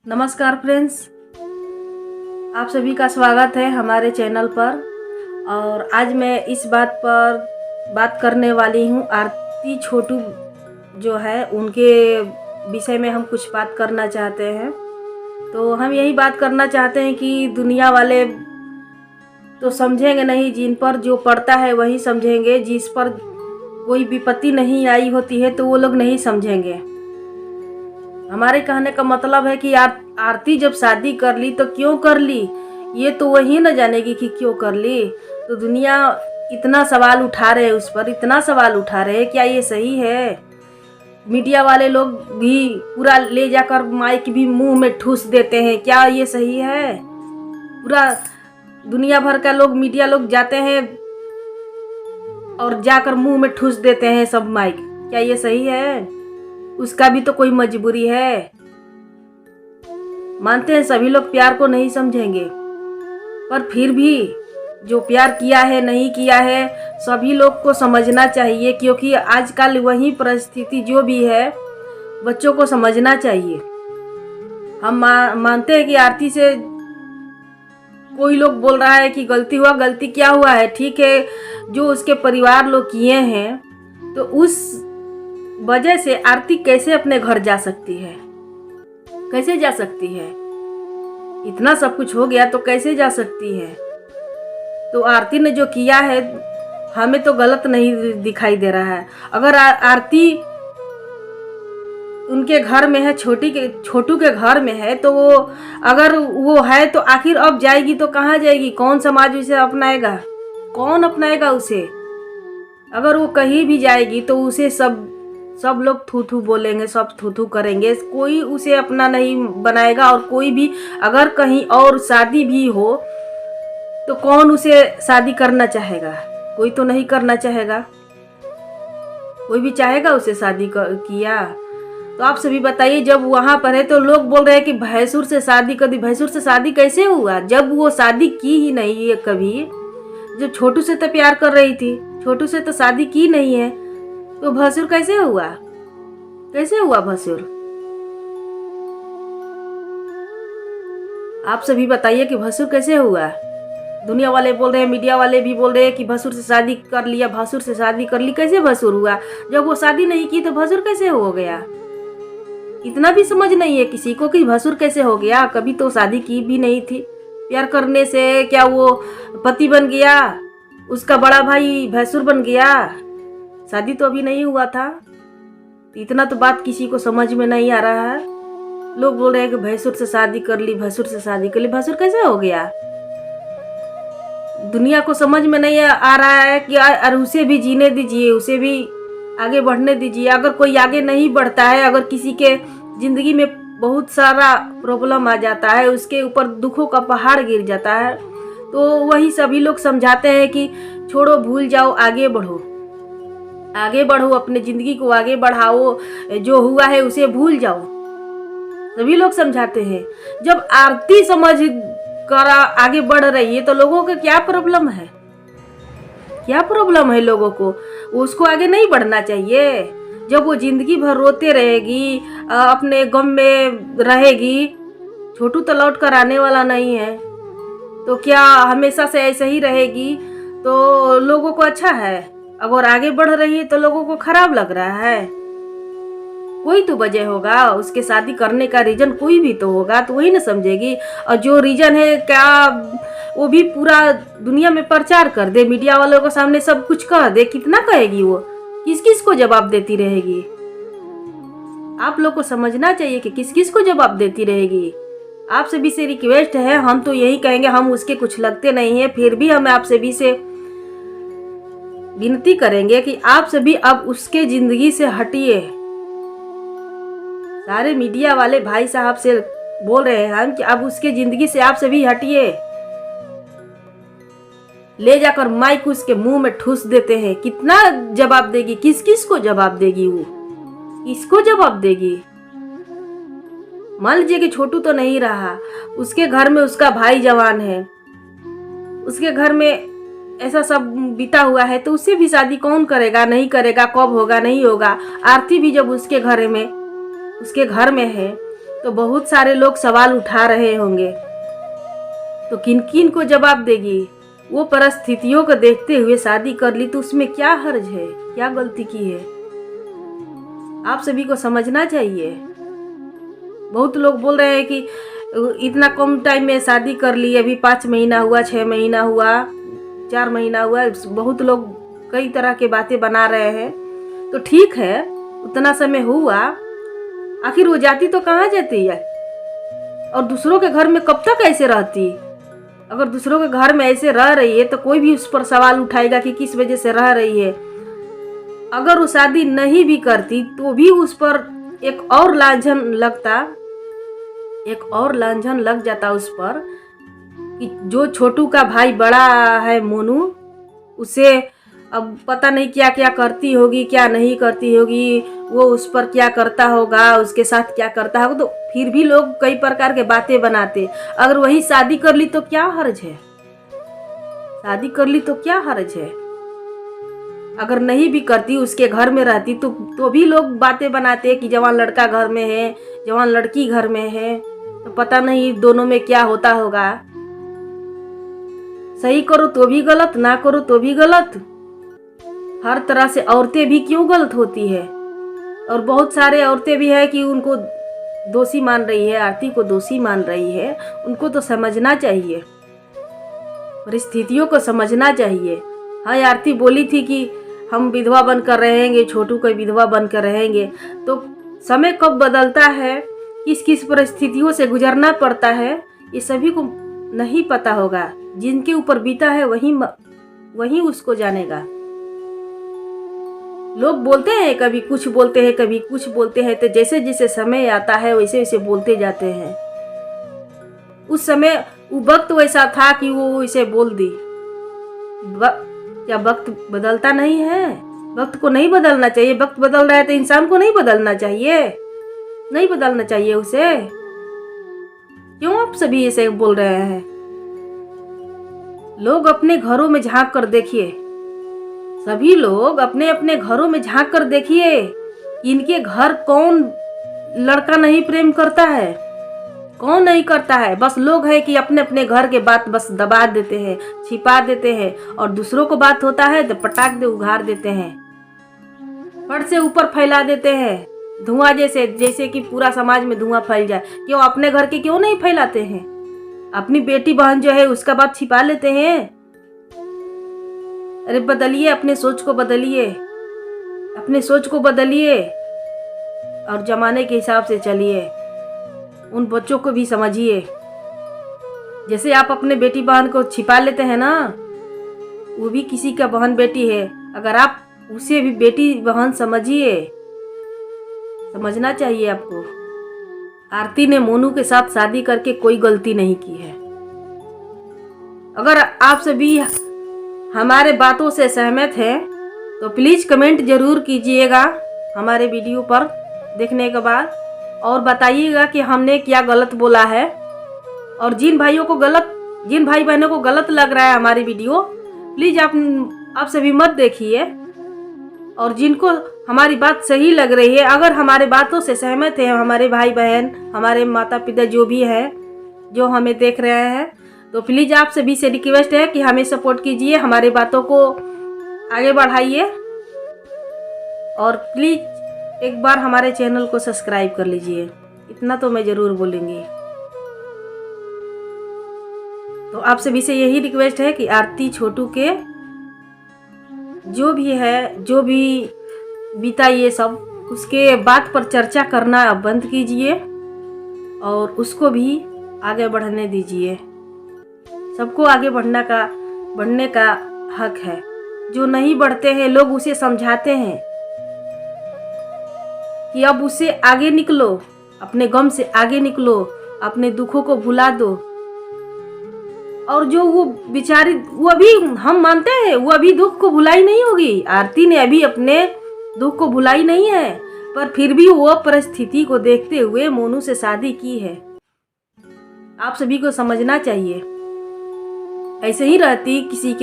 नमस्कार फ्रेंड्स, आप सभी का स्वागत है हमारे चैनल पर। और आज मैं इस बात पर बात करने वाली हूँ, आरती छोटू जो है उनके विषय में हम कुछ बात करना चाहते हैं। तो हम यही बात करना चाहते हैं कि दुनिया वाले तो समझेंगे नहीं, जिन पर जो पड़ता है वही समझेंगे। जिस पर कोई विपत्ति नहीं आई होती है तो वो लोग नहीं समझेंगे। हमारे कहने का मतलब है कि आरती जब शादी कर ली तो क्यों कर ली, ये तो वही न जानेगी कि क्यों कर ली। तो दुनिया इतना सवाल उठा रहे हैं, उस पर इतना सवाल उठा रहे हैं, क्या ये सही है? मीडिया वाले लोग भी पूरा ले जाकर माइक भी मुंह में ठूस देते हैं, क्या ये सही है? पूरा दुनिया भर का लोग, मीडिया लोग जाते हैं और जाकर मुंह में ठूस देते हैं सब माइक, क्या ये सही है? उसका भी तो कोई मजबूरी है। मानते हैं सभी लोग प्यार को नहीं समझेंगे, पर फिर भी जो प्यार किया है नहीं किया है सभी लोग को समझना चाहिए, क्योंकि आजकल वही परिस्थिति जो भी है बच्चों को समझना चाहिए। हम मानते हैं कि आरती से कोई लोग बोल रहा है कि गलती हुआ, गलती क्या हुआ है, ठीक है, जो उसके परिवार लोग किए हैं, तो उस वजह से आरती कैसे अपने घर जा सकती है? कैसे जा सकती है? इतना सब कुछ हो गया तो कैसे जा सकती है? तो आरती ने जो किया है हमें तो गलत नहीं दिखाई दे रहा है। अगर आरती उनके घर में है, छोटू के घर में है, तो वो अगर वो है तो आखिर अब जाएगी तो कहाँ जाएगी? कौन समाज उसे अपनाएगा? कौन अपनाएगा उसे? अगर वो कहीं भी जाएगी तो उसे सब लोग थू थू बोलेंगे, सब थू थू करेंगे, कोई उसे अपना नहीं बनाएगा। और कोई भी अगर कहीं और शादी भी हो तो कौन उसे शादी करना चाहेगा? कोई तो नहीं करना चाहेगा। कोई भी चाहेगा उसे शादी किया? तो आप सभी बताइए, जब वहां पर है तो लोग बोल रहे हैं कि भैंसुर से शादी कर दी। भैंसुर से शादी कैसे हुआ जब वो शादी की ही नहीं है कभी? जब छोटू से तो प्यार कर रही थी, छोटू से तो शादी की नहीं है, तो भसुर कैसे हुआ? कैसे हुआ भसुर? आप सभी बताइए कि भसुर कैसे हुआ? दुनिया वाले बोल रहे हैं, मीडिया वाले भी बोल रहे हैं कि भसुर से शादी कर लिया, भसुर से शादी कर ली। कैसे भसुर हुआ? जब वो शादी नहीं की तो भसुर कैसे हो गया? इतना भी समझ नहीं है किसी को कि भसुर कैसे हो गया। कभी तो शादी की भी नहीं थी। प्यार करने से क्या वो पति बन गया? उसका बड़ा भाई भैंसुर बन गया? शादी तो अभी नहीं हुआ था। इतना तो बात किसी को समझ में नहीं आ रहा है। लोग बोल रहे हैं कि भैंसुर से शादी कर ली, भैंसुर से शादी कर ली। भैंसुर कैसे हो गया? दुनिया को समझ में नहीं आ रहा है कि और उसे भी जीने दीजिए, उसे भी आगे बढ़ने दीजिए। अगर कोई आगे नहीं बढ़ता है, अगर किसी के जिंदगी में बहुत सारा प्रॉब्लम आ जाता है, उसके ऊपर दुखों का पहाड़ गिर जाता है, तो वही सभी लोग समझाते हैं कि छोड़ो, भूल जाओ, आगे बढ़ो, आगे बढ़ो, अपने जिंदगी को आगे बढ़ाओ, जो हुआ है उसे भूल जाओ। सभी लोग समझाते हैं। जब आरती समझ कर आगे बढ़ रही है तो लोगों को क्या प्रॉब्लम है? क्या प्रॉब्लम है लोगों को? उसको आगे नहीं बढ़ना चाहिए? जब वो जिंदगी भर रोते रहेगी, अपने गम में रहेगी, छोटू तो लौट कर आने वाला नहीं है, तो क्या हमेशा से ऐसे ही रहेगी? तो लोगों को अच्छा है। अगर आगे बढ़ रही है तो लोगों को खराब लग रहा है। कोई तो वजह होगा, उसके शादी करने का रीजन कोई भी तो होगा, तो वही ना समझेगी। और जो रीजन है क्या वो भी पूरा दुनिया में प्रचार कर दे, मीडिया वालों के सामने सब कुछ कह दे। कितना कहेगी वो? किस किस को जवाब देती रहेगी? आप लोग को समझना चाहिए कि किस किस को जवाब देती रहेगी। आप सभी से रिक्वेस्ट है, हम तो यही कहेंगे, हम उसके कुछ लगते नहीं है, फिर भी हम आप सभी से विनती करेंगे कि आप सभी अब उसके जिंदगी से हटिए। सारे मीडिया वाले भाई साहब से बोल रहे हैं हम कि अब उसके जिंदगी से आप सभी हटिए। ले जाकर माइक उसके मुंह में ठूस देते हैं। कितना जवाब देगी? किस किस को जवाब देगी? वो किसको जवाब देगी? मान लीजिए कि छोटू तो नहीं रहा, उसके घर में उसका भाई जवान है, उसके घर में ऐसा सब बीता हुआ है, तो उससे भी शादी कौन करेगा? नहीं करेगा। कब होगा? नहीं होगा। आरती भी जब उसके घर में है तो बहुत सारे लोग सवाल उठा रहे होंगे, तो किन किन को जवाब देगी? वो परिस्थितियों को देखते हुए शादी कर ली तो उसमें क्या हर्ज है, क्या गलती की है? आप सभी को समझना चाहिए। बहुत लोग बोल रहे हैं कि इतना कम टाइम में शादी कर ली, अभी 5 महीना हुआ, 6 महीना हुआ, 4 महीना हुआ। बहुत लोग कई तरह के बातें बना रहे हैं। तो ठीक है, उतना समय हुआ, आखिर वो जाती तो कहाँ जाती है? और दूसरों के घर में कब तक ऐसे रहती? अगर दूसरों के घर में ऐसे रह रही है तो कोई भी उस पर सवाल उठाएगा कि किस वजह से रह रही है। अगर वो शादी नहीं भी करती तो भी उस पर एक और लांछन लग जाता उस पर कि जो छोटू का भाई बड़ा है मोनू, उसे अब पता नहीं क्या क्या करती होगी, क्या नहीं करती होगी, वो उस पर क्या करता होगा, उसके साथ क्या करता होगा। तो फिर भी लोग कई प्रकार के बातें बनाते। अगर वही शादी कर ली तो क्या हर्ज है? शादी कर ली तो क्या हर्ज है? अगर नहीं भी करती, उसके घर में रहती तो भी लोग बातें बनाते कि जवान लड़का घर में है, जवान लड़की घर में है, तो पता नहीं दोनों में क्या होता होगा। सही करो तो भी गलत, ना करो तो भी गलत। हर तरह से औरतें भी क्यों गलत होती है? और बहुत सारे औरतें भी है कि उनको दोषी मान रही है, आरती को दोषी मान रही है। उनको तो समझना चाहिए, परिस्थितियों को समझना चाहिए। हाँ, आरती बोली थी कि हम विधवा बनकर रहेंगे, छोटू को विधवा बनकर रहेंगे। तो समय कब बदलता है, किस किस परिस्थितियों से गुजरना पड़ता है, ये सभी को नहीं पता होगा। जिनके ऊपर बीता है वही उसको जानेगा। लोग बोलते हैं, कभी कुछ बोलते हैं, कभी कुछ बोलते हैं, तो जैसे जैसे समय आता है वैसे वैसे बोलते जाते हैं। उस समय वो वक्त वैसा था कि वो इसे बोल दी। क्या वक्त बदलता नहीं है? वक्त को नहीं बदलना चाहिए। वक्त बदल रहा है तो इंसान को नहीं बदलना चाहिए, नहीं बदलना चाहिए उसे। क्यों आप सभी ऐसे बोल रहे हैं? लोग अपने घरों में झांक कर देखिए, सभी लोग अपने अपने घरों में झांक कर देखिए, इनके घर कौन लड़का नहीं प्रेम करता है, कौन नहीं करता है। बस लोग है कि अपने अपने घर के बात बस दबा देते हैं, छिपा देते हैं, और दूसरों को बात होता है तो पटाख दे उघाड़ देते हैं, फट से ऊपर फैला देते हैं, धुआं जैसे कि पूरा समाज में धुआं फैल जाए। क्यों अपने घर के क्यों नहीं फैलाते हैं? अपनी बेटी बहन जो है उसका बात छिपा लेते हैं। अरे बदलिए, अपने सोच को बदलिए, अपने सोच को बदलिए और जमाने के हिसाब से चलिए। उन बच्चों को भी समझिए। जैसे आप अपने बेटी बहन को छिपा लेते हैं ना, वो भी किसी का बहन बेटी है। अगर आप उसे भी बेटी बहन समझिए, समझना चाहिए आपको। आरती ने मोनू के साथ शादी करके कोई गलती नहीं की है। अगर आप सभी हमारे बातों से सहमत हैं तो प्लीज़ कमेंट जरूर कीजिएगा हमारे वीडियो पर देखने के बाद, और बताइएगा कि हमने क्या गलत बोला है। और जिन भाई बहनों को गलत लग रहा है हमारी वीडियो, प्लीज़ आप सभी मत देखिए। और जिनको हमारी बात सही लग रही है, अगर हमारे बातों से सहमत है हमारे भाई बहन, हमारे माता पिता जो भी है, जो हमें देख रहे हैं, तो प्लीज़ आप सभी से रिक्वेस्ट है कि हमें सपोर्ट कीजिए, हमारी बातों को आगे बढ़ाइए, और प्लीज़ एक बार हमारे चैनल को सब्सक्राइब कर लीजिए। इतना तो मैं ज़रूर बोलूँगी। तो आप सभी से यही रिक्वेस्ट है कि आरती छोटू के जो भी है, जो भी बीता ये सब, उसके बात पर चर्चा करना बंद कीजिए और उसको भी आगे बढ़ने दीजिए। सबको आगे बढ़ने का हक है। जो नहीं बढ़ते हैं लोग उसे समझाते हैं कि अब उससे आगे निकलो, अपने गम से आगे निकलो, अपने दुखों को भुला दो। और जो वो बेचारी, वो अभी हम मानते हैं वो अभी दुख को भुलाई नहीं होगी। आरती ने अभी अपने दुख को भुलाई नहीं है, पर फिर भी वो परिस्थिति को देखते हुए मोनू से शादी की है। आप सभी को समझना चाहिए। ऐसे ही रहती किसी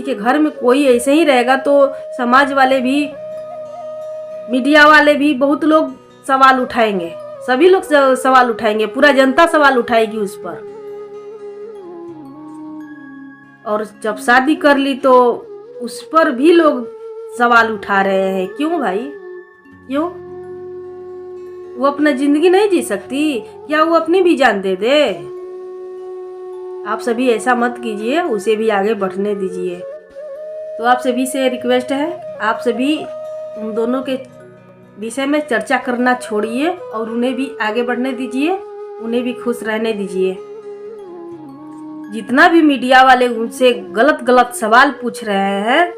के घर में कोई ऐसे ही रहेगा तो समाज वाले भी, मीडिया वाले भी, बहुत लोग सवाल उठाएंगे। सभी लोग सवाल उठाएंगे, पूरा जनता सवाल उठाएगी उस पर। और जब शादी कर ली तो उस पर भी लोग सवाल उठा रहे हैं। क्यों भाई, क्यों? वो अपना जिंदगी नहीं जी सकती क्या? वो अपनी भी जान दे दे? आप सभी ऐसा मत कीजिए, उसे भी आगे बढ़ने दीजिए। तो आप सभी से रिक्वेस्ट है, आप सभी उन दोनों के विषय में चर्चा करना छोड़िए और उन्हें भी आगे बढ़ने दीजिए, उन्हें भी खुश रहने दीजिए। जितना भी मीडिया वाले उनसे गलत गलत सवाल पूछ रहे हैं,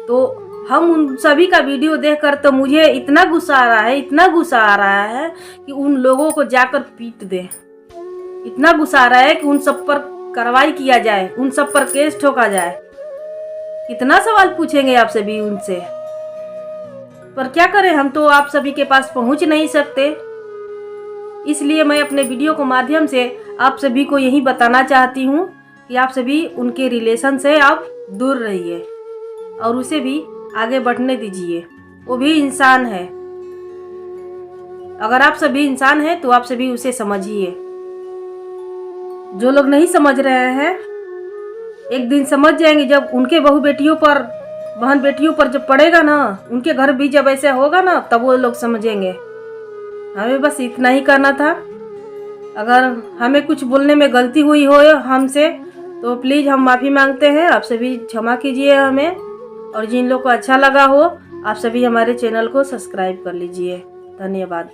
तो हम उन सभी का वीडियो देखकर तो मुझे इतना गुस्सा आ रहा है, इतना गुस्सा आ रहा है कि उन लोगों को जाकर पीट दे। इतना गुस्सा आ रहा है कि उन सब पर कार्रवाई किया जाए, उन सब पर केस ठोका जाए। कितना सवाल पूछेंगे आप सभी उनसे, पर क्या करें, हम तो आप सभी के पास पहुंच नहीं सकते। इसलिए मैं अपने वीडियो के माध्यम से आप सभी को यही बताना चाहती हूँ कि आप सभी उनके रिलेशन से आप दूर रहिए और उसे भी आगे बढ़ने दीजिए। वो भी इंसान है। अगर आप सभी इंसान हैं तो आप सभी उसे समझिए। जो लोग नहीं समझ रहे हैं, एक दिन समझ जाएंगे जब उनके बहू बेटियों पर, बहन बेटियों पर जब पड़ेगा ना, उनके घर भी जब ऐसे होगा ना, तब वो लोग समझेंगे। हमें बस इतना ही करना था। अगर हमें कुछ बोलने में गलती हुई हो हमसे, तो प्लीज़ हम माफ़ी मांगते हैं। आप सभी क्षमा कीजिए हमें, और जिन लोग को अच्छा लगा हो, आप सभी हमारे चैनल को सब्सक्राइब कर लीजिए। धन्यवाद।